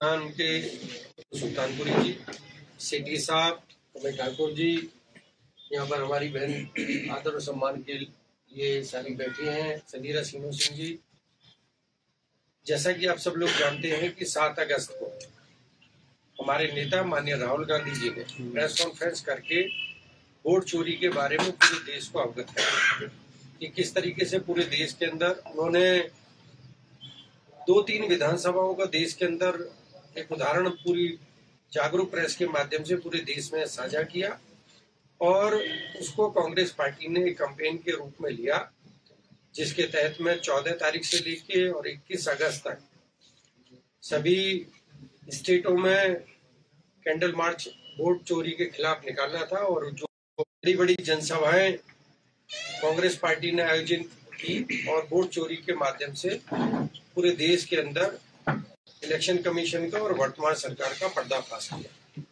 उनके सुल्तानपुरी जी, सेठी साहब, अमित ठाकुर जी, यहाँ पर हमारी बहन आदर और सम्मान के लिए सारी बैठी हैं, संजीरा सिन्हा सिंह जी। जैसा कि आप सब लोग जानते हैं कि 7 अगस्त को हमारे नेता माननीय राहुल गांधी जी ने प्रेस कॉन्फ्रेंस करके वोट चोरी के बारे में पूरे देश को अवगत कराया कि किस तरीके से पूरे देश के अंदर उन्होंने 2-3 विधानसभाओं का देश के अंदर एक उदाहरण पूरी जागरूक प्रेस के माध्यम से पूरे देश में साझा किया और उसको कांग्रेस पार्टी ने एक कैंपेन के रूप में लिया, जिसके तहत में 14 तारीख से लेके और 21 अगस्त तक सभी स्टेटों में कैंडल मार्च वोट चोरी के खिलाफ निकालना था। और जो बड़ी बड़ी जनसभाएं कांग्रेस पार्टी ने आयोजित की और वोट चोरी के माध्यम से पूरे देश के अंदर इलेक्शन कमीशन का और वर्तमान सरकार का पर्दाफाश किया।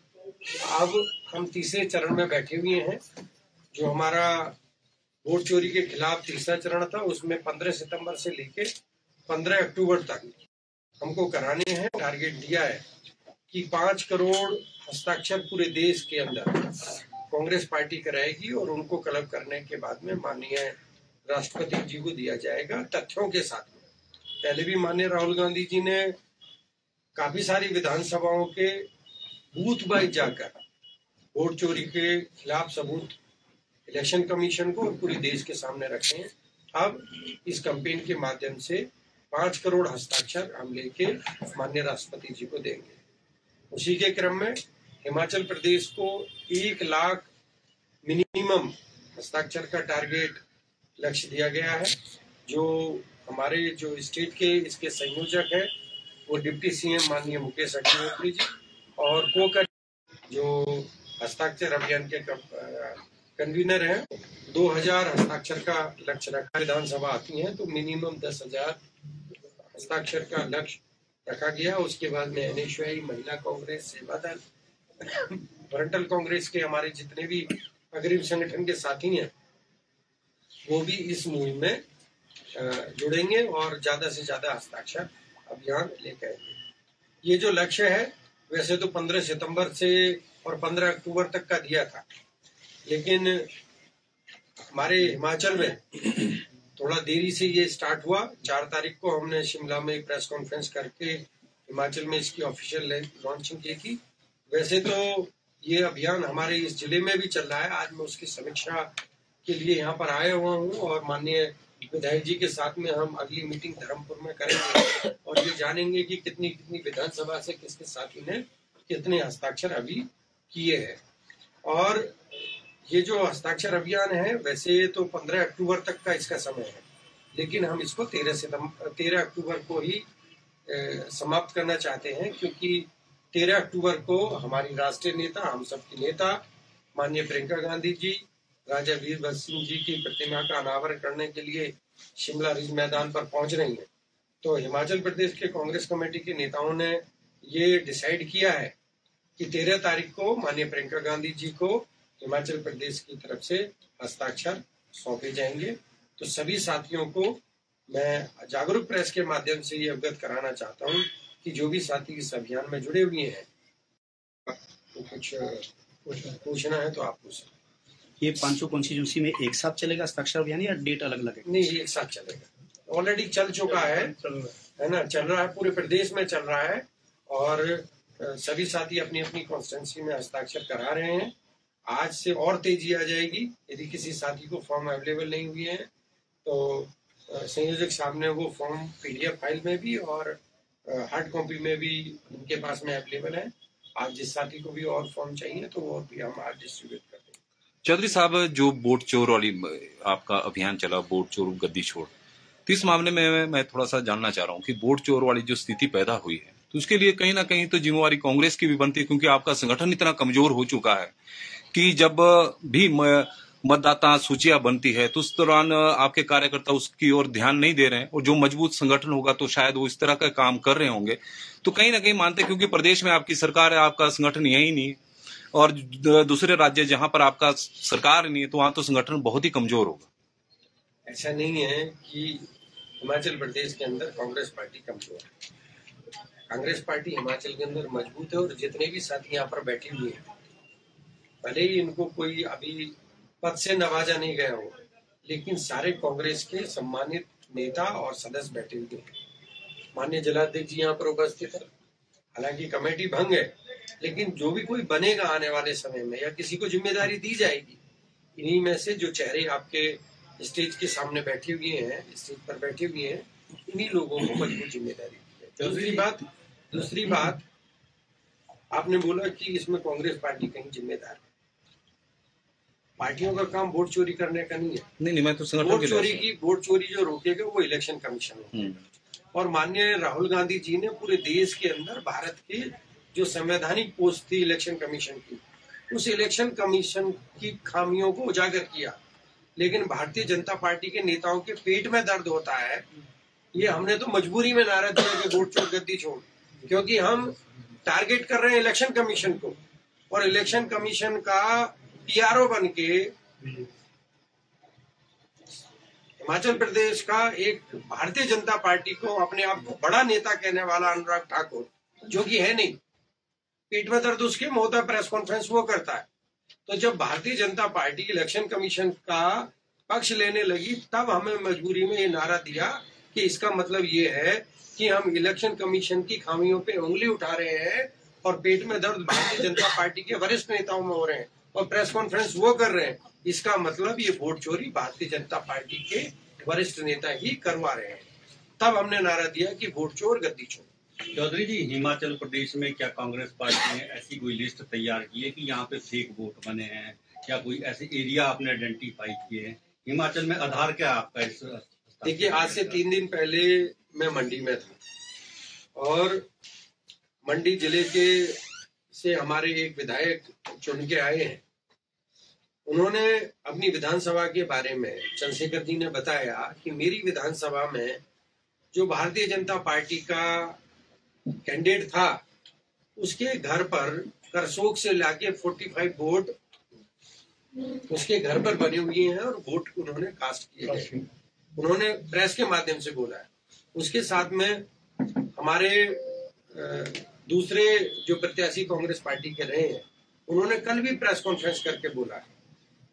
अब हम तीसरे चरण में बैठे हुए हैं। जो हमारा वोट चोरी के खिलाफ तीसरा चरण था, उसमें 15 सितंबर से लेके 15 अक्टूबर तक हमको कराने हैं। टारगेट दिया है कि 5 करोड़ हस्ताक्षर पूरे देश के अंदर कांग्रेस पार्टी कराएगी और उनको क्लब करने के बाद में माननीय राष्ट्रपति जी को दिया जाएगा तथ्यों के साथ में। पहले भी माननीय राहुल गांधी जी ने काफी सारी विधानसभाओं के बूथ वाइज जाकर वोट चोरी के खिलाफ सबूत इलेक्शन कमीशन को और पूरे देश के सामने रखे हैं। अब इस कैंपेन के माध्यम से 5 करोड़ हस्ताक्षर हम लेके माननीय राष्ट्रपति जी को देंगे। उसी के क्रम में हिमाचल प्रदेश को 1 लाख मिनिमम हस्ताक्षर का टारगेट लक्ष्य दिया गया है। जो हमारे जो स्टेट के इसके संयोजक है वो डिप्टी सीएम माननीय मुकेश अग्निहोत्री जी और कोकर जो हस्ताक्षर अभियान के कन्वीनर हैं, 2000 हस्ताक्षर का लक्ष्य रखा। विधानसभा आती है तो मिनिमम 10,000 हस्ताक्षर का लक्ष्य रखा गया। उसके बाद में NSY, महिला कांग्रेस, सेवादल, फ्रंटल कांग्रेस के हमारे जितने भी अग्रिम संगठन के साथी हैं वो भी इस मुहिम में जुड़ेंगे और ज्यादा से ज्यादा हस्ताक्षर अभियान लेकर आएंगे। ये जो लक्ष्य है वैसे तो 15 सितंबर से और 15 अक्टूबर तक का दिया था, लेकिन हमारे हिमाचल में थोड़ा देरी से ये स्टार्ट हुआ। 4 तारीख को हमने शिमला में प्रेस कॉन्फ्रेंस करके हिमाचल में इसकी ऑफिशियल लॉन्चिंग की थी। वैसे तो ये अभियान हमारे इस जिले में भी चल रहा है। आज मैं उसकी समीक्षा के लिए यहाँ पर आया हुआ हूँ और माननीय विधायक जी के साथ में हम अगली मीटिंग धर्मपुर में करेंगे और ये जानेंगे कि कितनी कितनी विधानसभा से किसके साथी ने कितने हस्ताक्षर अभी किए हैं। और ये जो हस्ताक्षर अभियान है वैसे तो 15 अक्टूबर तक का इसका समय है, लेकिन हम इसको 13 अक्टूबर को ही समाप्त करना चाहते हैं, क्योंकि 13 अक्टूबर को हमारी राष्ट्रीय नेता, हम सबकी नेता माननीय प्रियंका गांधी जी राजा वीरभद्र सिंह जी की प्रतिमा का अनावरण करने के लिए शिमला रिज मैदान पर पहुंच रही है। तो हिमाचल प्रदेश के कांग्रेस कमेटी के नेताओं ने ये डिसाइड किया है कि 13 तारीख को माननीय प्रियंका गांधी जी को हिमाचल प्रदेश की तरफ से हस्ताक्षर सौंपे जाएंगे। तो सभी साथियों को मैं जागरूक प्रेस के माध्यम से ये अवगत कराना चाहता हूँ कि जो भी साथी इस अभियान में जुड़े हुए हैं तो कुछ पूछना है तो आप पूछ सकते। ये 500 कॉन्स्टिट्यूंसी में एक साथ चलेगा हस्ताक्षर अभियान या डेट अलग अलग है? नहीं, एक साथ चलेगा। ऑलरेडी चल चुका है ना, चल रहा है, पूरे प्रदेश में चल रहा है और सभी साथी अपनी अपनी कॉन्स्टिट्यूंसी में हस्ताक्षर करा रहे हैं। आज से और तेजी आ जाएगी। यदि किसी साथी को फॉर्म अवेलेबल नहीं हुए हैं तो संयोजक साहब ने वो फॉर्म PDF फाइल में भी और हार्ड कॉपी में भी उनके पास में अवेलेबल है। आज जिस साथी को भी और फॉर्म चाहिए तो वो भी हम आज डिस्ट्रीब्यूट कर देंगे। चौधरी साहब, जो वोट चोर वाली आपका अभियान चला, वोट चोर गद्दी छोड़, तो इस मामले में मैं थोड़ा सा जानना चाह रहा हूँ कि वोट चोर वाली जो स्थिति पैदा हुई है तो उसके लिए कहीं ना कहीं तो जिम्मेवारी कांग्रेस की भी बनती है, क्योंकि आपका संगठन इतना कमजोर हो चुका है कि जब भी मतदाता सूचियां बनती है तो उस दौरान आपके कार्यकर्ता उसकी ओर ध्यान नहीं दे रहे हैं, और जो मजबूत संगठन होगा तो शायद वो इस तरह का काम कर रहे होंगे। तो कहीं ना कहीं मानते हैं क्योंकि प्रदेश में आपकी सरकार है, आपका संगठन यही नहीं है, और दूसरे राज्य जहां पर आपका सरकार नहीं है तो वहां तो संगठन बहुत ही कमजोर होगा। ऐसा नहीं है कि हिमाचल प्रदेश के अंदर कांग्रेस पार्टी कमजोर है। कांग्रेस पार्टी हिमाचल के अंदर मजबूत है और जितने भी साथी यहाँ पर बैठे हुए हैं, भले ही इनको कोई अभी पद से नवाजा नहीं गया हो, लेकिन सारे कांग्रेस के सम्मानित नेता और सदस्य बैठे हुए हैं। माननीय जिलाध्यक्ष जी यहाँ पर उपस्थित है। हालांकि कमेटी भंग है, लेकिन जो भी कोई बनेगा आने वाले समय में या किसी को जिम्मेदारी दी जाएगी, इन्हीं में से जो चेहरे आपके स्टेज के सामने बैठे हुए हैं, स्टेज पर बैठे हुए हैं, इन्हीं लोगों को मजबूत जिम्मेदारी दी है। दूसरी बात आपने बोला कि इसमें कांग्रेस पार्टी कहीं जिम्मेदार है। पार्टियों का काम वोट चोरी करने का नहीं है। नहीं, मैं तो वोट चोरी जो रोकेगा वो इलेक्शन कमीशन है। और माननीय राहुल गांधी जी ने पूरे देश के अंदर भारत की जो संवैधानिक पोस्ट थी इलेक्शन कमीशन की, उस इलेक्शन कमीशन की खामियों को उजागर किया। लेकिन भारतीय जनता पार्टी के नेताओं के पेट में दर्द होता है। ये हमने तो मजबूरी में नारा दिया कि वोट चोर गद्दी छोड़, क्योंकि हम टारगेट कर रहे हैं इलेक्शन कमीशन को, और इलेक्शन कमीशन का पीआरओ बन के हिमाचल प्रदेश का एक भारतीय जनता पार्टी को अपने आप को बड़ा नेता कहने वाला अनुराग ठाकुर, जो कि है नहीं, पेट में दर्द उसके होता है, प्रेस कॉन्फ्रेंस वो करता है। तो जब Bharatiya Janata party election commission का पक्ष लेने लगी, तब हमें मजबूरी में ये नारा दिया कि इसका मतलब ये है कि हम इलेक्शन कमीशन की खामियों पे उंगली उठा रहे हैं और पेट में दर्द भारतीय जनता पार्टी के वरिष्ठ नेताओं में हो रहे हैं और प्रेस कॉन्फ्रेंस वो कर रहे हैं। इसका मतलब ये वोट चोरी भारतीय जनता पार्टी के वरिष्ठ नेता ही करवा रहे हैं। तब हमने नारा दिया कि वोट चोर गद्दी चोर। चौधरी जी, हिमाचल प्रदेश में क्या कांग्रेस पार्टी ने ऐसी कोई लिस्ट तैयार की है कि यहाँ पे फेक वोट बने हैं, या कोई ऐसे एरिया आपने आइडेंटिफाई किए हैं? हिमाचल में आधार क्या आपका इस? देखिए, आज से 3 दिन पहले मैं मंडी में था और मंडी जिले के से हमारे एक विधायक चुन के आए हैं। उन्होंने अपनी विधानसभा के बारे में, चंद्रशेखर जी ने बताया कि मेरी विधानसभा में जो भारतीय जनता पार्टी का कैंडिडेट था, उसके घर पर करसोग से लाके 45 वोट उसके घर पर बने हुए हैं और वोट उन्होंने कास्ट किए गए। उन्होंने प्रेस के माध्यम से बोला है। उसके साथ में हमारे दूसरे जो प्रत्याशी कांग्रेस पार्टी के रहे हैं, उन्होंने कल भी प्रेस कॉन्फ्रेंस करके बोला है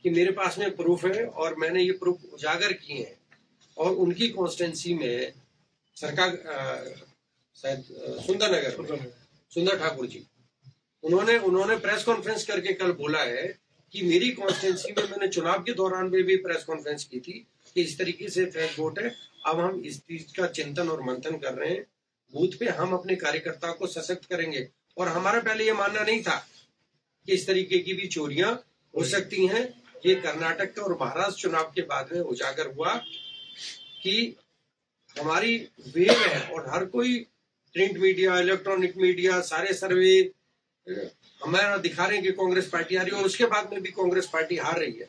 कि मेरे पास में प्रूफ है और मैंने ये प्रूफ उजागर किए हैं। और उनकी कॉन्स्टिट्यूंसी में सरकार शायद सुंदर ठाकुर जी, उन्होंने प्रेस कॉन्फ्रेंस करके कल बोला है कि मेरी कॉन्स्टिट्यूंसी में मैंने चुनाव के दौरान में भी प्रेस कॉन्फ्रेंस की थी कि इस तरीके से फेक वोट है। अब हम इस चीज का चिंतन और मंथन कर रहे हैं। बूथ पे हम अपने कार्यकर्ताओं को सशक्त करेंगे। और हमारा पहले ये मानना नहीं था कि इस तरीके की भी चोरियां हो सकती हैं। ये कर्नाटक का और महाराष्ट्र चुनाव के बाद में उजागर हुआ कि हमारी वेव है और हर कोई प्रिंट मीडिया, इलेक्ट्रॉनिक मीडिया, सारे सर्वे हमारा दिखा रहे हैं कि कांग्रेस पार्टी आ रही है। और उसके बाद में भी कांग्रेस पार्टी हार रही है।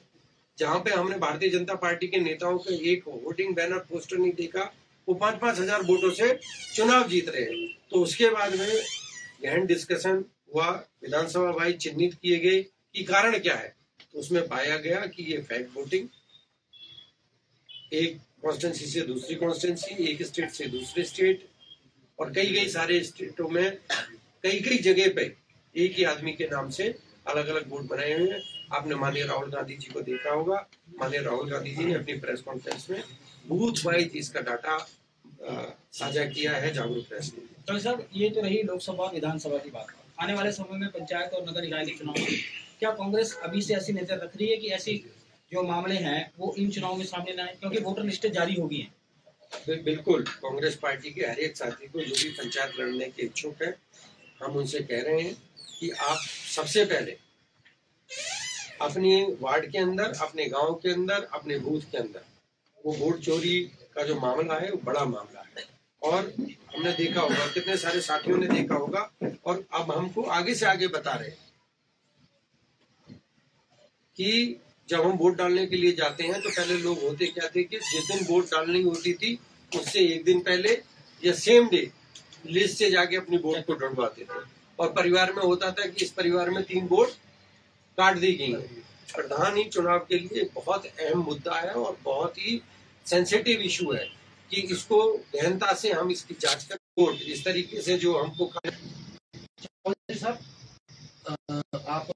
जहां पे हमने भारतीय जनता पार्टी के नेताओं का एक वोटिंग बैनर पोस्टर नहीं देखा, वो 5-5 हजार वोटों से चुनाव जीत रहे हैं। तो उसके बाद में गहन डिस्कशन हुआ, विधानसभा वाइज चिन्हित किए गए कि कारण क्या है। तो उसमें पाया गया कि ये फेक वोटिंग, एक कॉन्स्टिट्यूंसी से दूसरी कॉन्स्टिट्यूंसी, एक स्टेट से दूसरे स्टेट, और कई सारे स्टेटों में कई जगह पे एक ही आदमी के नाम से अलग अलग वोट बनाए हुए हैं। आपने माननीय राहुल गांधी जी को देखा होगा। माननीय राहुल गांधी जी ने अपनी प्रेस कॉन्फ्रेंस में बूथ वाइज इसका डाटा साझा किया है जागरूक प्रेस के लिए। तो सर, ये तो रही लोकसभा विधानसभा की बात। आने वाले समय में पंचायत और नगर निकाय के चुनाव, क्या कांग्रेस अभी से ऐसी नजर रख रही है कि ऐसी जो मामले हैं वो इन चुनाव में सामने न आए, क्योंकि वोटर लिस्टें जारी होगी हैं? बिल्कुल, कांग्रेस पार्टी के हर एक साथी को जो भी पंचायत लड़ने के इच्छुक है, हम उनसे कह रहे हैं कि आप सबसे पहले अपने वार्ड के अंदर, अपने गांव के अंदर, अपने बूथ के अंदर वो वोट चोरी का जो मामला है वो बड़ा मामला है। और हमने देखा होगा, कितने सारे साथियों ने देखा होगा, और अब हमको आगे से आगे बता रहे हैं कि जब हम वोट डालने के लिए जाते हैं तो पहले लोग होते क्या थे कि जिस दिन वोट डालनी होती थी उससे एक दिन पहले या सेम डे लिस्ट से जाके अपनी वोट को ढूंढवाते थे। और परिवार में होता था कि इस परिवार में 3 वोट काट दी गई है। प्रधान ही चुनाव के लिए बहुत अहम मुद्दा है और बहुत ही सेंसिटिव इशू है कि इसको गहनता से हम इसकी जांच कर वोट इस तरीके से जो हमको साहब, आप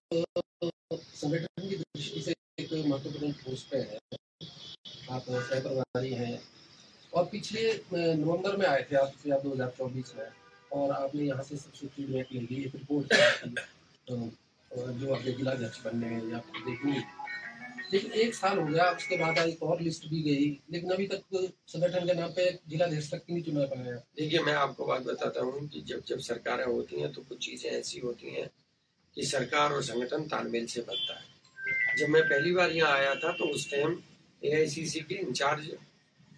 संगठन की दृष्टि से एक महत्वपूर्ण पोस्ट पे है, आप सह प्रभारी हैं और पिछले नवंबर में आए थे आप 2024 में, और आपने यहाँ से सबसे फीडबैक ले ली, एक रिपोर्ट जो अपने जिलाध्यक्ष बनने में या देखी। लेकिन एक साल हो गया, उसके बाद एक और लिस्ट भी गई, लेकिन अभी तक संगठन के नाम पे जिलाध्यक्ष तक नहीं चुना पाया। देखिए, मैं आपको बात बताता हूँ कि जब सरकारें होती हैं तो कुछ चीजें ऐसी होती हैं कि सरकार और संगठन तालमेल से बनता है। जब मैं पहली बार यहाँ आया था तो उस टाइम AICC के इंचार्ज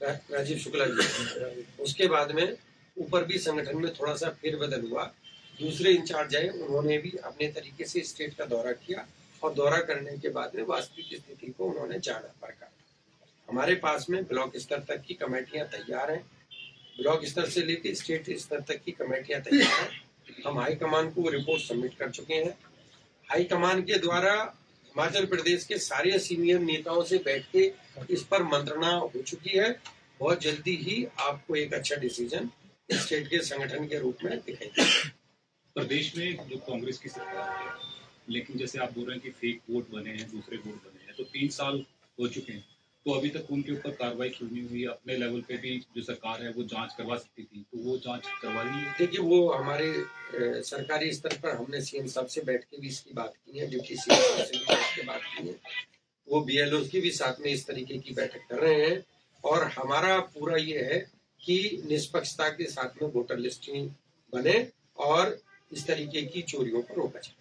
राजीव शुक्ला जी, उसके बाद में ऊपर भी संगठन में थोड़ा सा फेरबदल हुआ, दूसरे इंचार्ज आए, उन्होंने भी अपने तरीके से स्टेट का दौरा किया और दौरा करने के बाद में वास्तविक स्थिति को उन्होंने जाना परखा। हमारे पास में ब्लॉक स्तर तक की कमेटियां तैयार हैं, ब्लॉक स्तर से लेकर स्टेट स्तर तक की कमेटियां तैयार हैं। हम हाईकमान को रिपोर्ट सबमिट कर चुके हैं। हाईकमान के द्वारा हिमाचल प्रदेश के सारे सीनियर नेताओं से बैठ के इस पर मंत्रणा हो चुकी है। बहुत जल्दी ही आपको एक अच्छा डिसीजन स्टेट के संगठन के रूप में दिखाई देगा। प्रदेश में जो कांग्रेस की सरकार है, लेकिन जैसे आप बोल रहे हैं कि फेक वोट बने हैं, दूसरे वोट बने हैं, तो 3 साल हो चुके हैं, तो अभी तक उनके ऊपर कार्रवाई क्यों नहीं हुई? अपने लेवल पे भी जो सरकार है वो जांच करवा सकती थी, तो वो जांच करवा ली है? देखिए, वो हमारे सरकारी स्तर पर हमने CM साहब से बैठ के भी इसकी बात की है, डिप्टी CM साहब से भी बैठ के बात की है, वो BLO की भी साथ में इस तरीके की बैठक कर रहे हैं। और हमारा पूरा ये है कि निष्पक्षता के साथ में वोटर लिस्टिंग बने और इस तरीके की चोरियों को रोका जाए।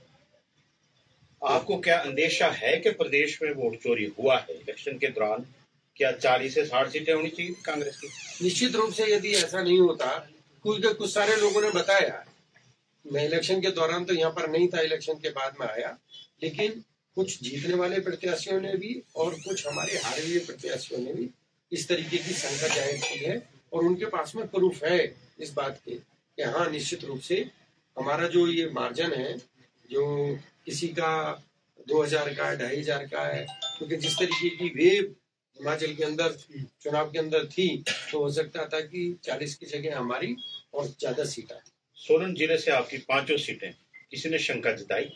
आपको क्या अंदेशा है कि प्रदेश में वोट चोरी हुआ है इलेक्शन के दौरान? क्या 40 से 60 सीटें होनी चाहिए कांग्रेस की? निश्चित रूप से यदि ऐसा नहीं होता, कुछ सारे लोगों ने बताया, मैं इलेक्शन के दौरान तो यहाँ पर नहीं था, इलेक्शन के बाद में आया, लेकिन कुछ जीतने वाले प्रत्याशियों ने भी और कुछ हमारे हारे हुए प्रत्याशियों ने भी इस तरीके की शंका जाहिर की है, और उनके पास में प्रूफ है इस बात के कि हाँ, निश्चित रूप से हमारा जो ये मार्जिन है, जो किसी का 2000 का 2500 का है, क्योंकि जिस तरीके की वेव हिमाचल के अंदर चुनाव के अंदर थी, तो हो सकता था कि 40 की जगह हमारी और ज्यादा सीटें। सोलन जिले से आपकी 5 सीटें, किसी ने शंका जताई?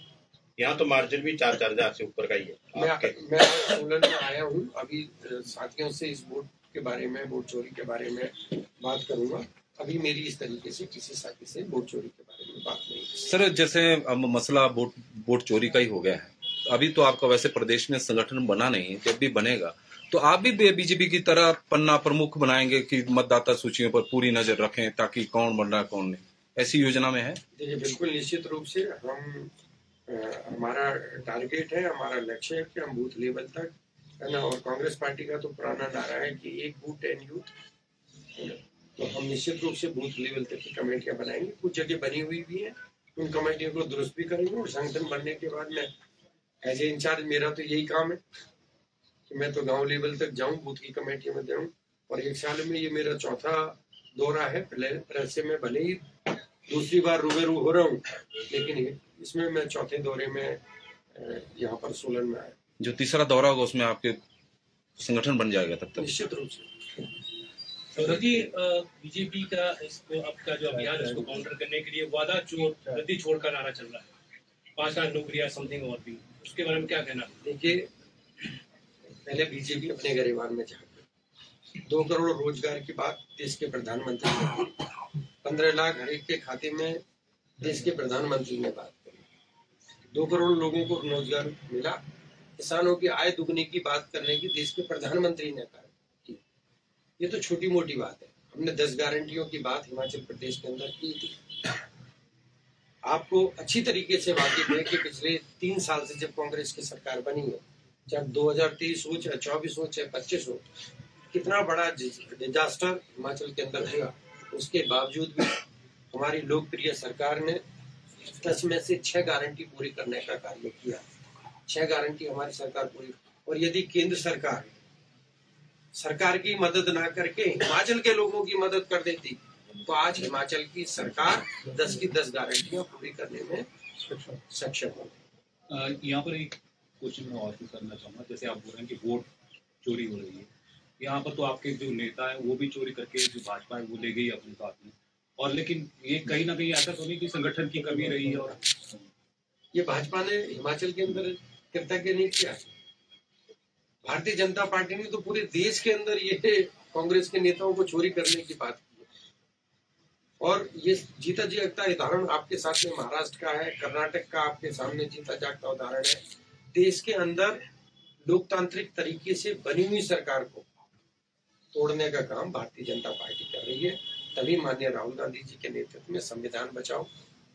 यहाँ तो मार्जिन भी 4-4 हजार से ऊपर का ही है। मैं सोलन में आया हूँ, अभी साथियों से इस वोट के बारे में, वोट चोरी के बारे में बात करूंगा। अभी मेरी इस तरीके से किसी साथी से वोट चोरी के बारे में बात नहीं। सर, जैसे अब मसला वोट चोरी का ही हो गया है, अभी तो आपका वैसे प्रदेश में संगठन बना नहीं, जब भी बनेगा तो आप भी BJP की तरह पन्ना प्रमुख बनाएंगे कि मतदाता सूचियों पर पूरी नजर रखें ताकि कौन बन रहा है कौन नहीं, ऐसी योजना में है? देखिए, बिल्कुल निश्चित रूप से हम हमारा टारगेट है, हमारा लक्ष्य है कि हम बूथ लेवल तक, है ना, और कांग्रेस पार्टी का तो पुराना नारा है कि एक बूथ 10 यूथ, तो हम निश्चित रूप से बूथ लेवल तक की कमेटियां बनाएंगे। कुछ जगह बनी हुई भी है, उन कमेटियों को दुरुस्त भी करेंगे, और संगठन बनने के बाद में एज ए इंचार्ज मेरा तो यही काम है कि मैं तो गांव लेवल तक जाऊं, बूथ की कमेटी में जाऊं, और 1 साल में ये मेरा चौथा दौरा है। पहले से मैं भले ही दूसरी बार रूबरू हो रहा हूँ, लेकिन इसमें मैं चौथे दौरे में यहाँ पर सोलन में आया। जो तीसरा दौरा होगा उसमें आपके संगठन बन जाएगा तब तक? निश्चित रूप से। जी, बीजेपी का इसको आपका जो अभियान है उसको काउंटर करने के लिए वादा चोर गद्दी छोड़ का नारा चल रहा है, 5 लाख नौकरियां समथिंग, और भी उसके बारे में क्या कहना? देखिए, पहले बीजेपी अपने गरिमान में झांके। 2 करोड़ रोजगार की बात देश के प्रधानमंत्री ने की, 15 लाख हर एक के खाते में देश के प्रधानमंत्री ने बात करी, 2 करोड़ लोगों को रोजगार मिला, किसानों की आय दुगनी की बात करने की देश के प्रधानमंत्री ने कहा। ये तो छोटी मोटी बात है। हमने 10 गारंटियों की बात हिमाचल प्रदेश के अंदर की थी। आपको अच्छी तरीके से वाकिफ है कि पिछले 3 साल से जब कांग्रेस की सरकार बनी है, चाहे 2023 हो, चाहे 24 हो, चाहे 25 हो, कितना बड़ा डिजास्टर हिमाचल के अंदर हुआ, उसके बावजूद भी हमारी लोकप्रिय सरकार ने 10 में से 6 गारंटी पूरी करने का कार्य किया। 6 गारंटी हमारी सरकार पूरी, और यदि केंद्र सरकार की मदद ना करके हिमाचल के लोगों की मदद कर देती, तो आज हिमाचल की सरकार 10 की 10 गारंटियां पूरी करने में सक्षम हो। यहाँ पर एक क्वेश्चन मैं और करना चाहूँगा, जैसे आप बोल रहे हैं कि वोट चोरी हो रही है, यहाँ पर तो आपके जो नेता है वो भी चोरी करके जो भाजपा है वो ले गई अपने साथ में, और लेकिन ये कहीं ना कहीं ऐसा तो नहीं कि संगठन की कमी रही है? और ये भाजपा ने हिमाचल के अंदर कृतज्ञ नहीं किया। भारतीय जनता पार्टी ने तो पूरे देश के अंदर ये कांग्रेस के नेताओं को चोरी करने की बात की। और ये जीता जागता उदाहरण आपके साथ में महाराष्ट्र का है, कर्नाटक का आपके सामने जीता जागता उदाहरण है। देश के अंदर लोकतांत्रिक तरीके से बनी हुई सरकार को तोड़ने का काम भारतीय जनता पार्टी कर रही है। तभी माननीय राहुल गांधी जी के नेतृत्व में संविधान बचाओ,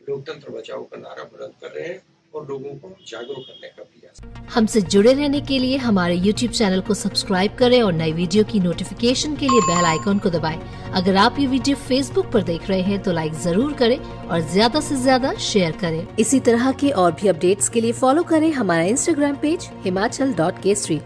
लोकतंत्र बचाओ का नारा बुलंद कर रहे हैं और लोगों को जागरूक करने का प्रयास। हमसे जुड़े रहने के लिए हमारे YouTube चैनल को सब्सक्राइब करें और नई वीडियो की नोटिफिकेशन के लिए बेल आइकॉन को दबाएं। अगर आप ये वीडियो Facebook पर देख रहे हैं तो लाइक जरूर करें और ज्यादा से ज्यादा शेयर करें। इसी तरह के और भी अपडेट्स के लिए फॉलो करें हमारा Instagram पेज himachal.kesari।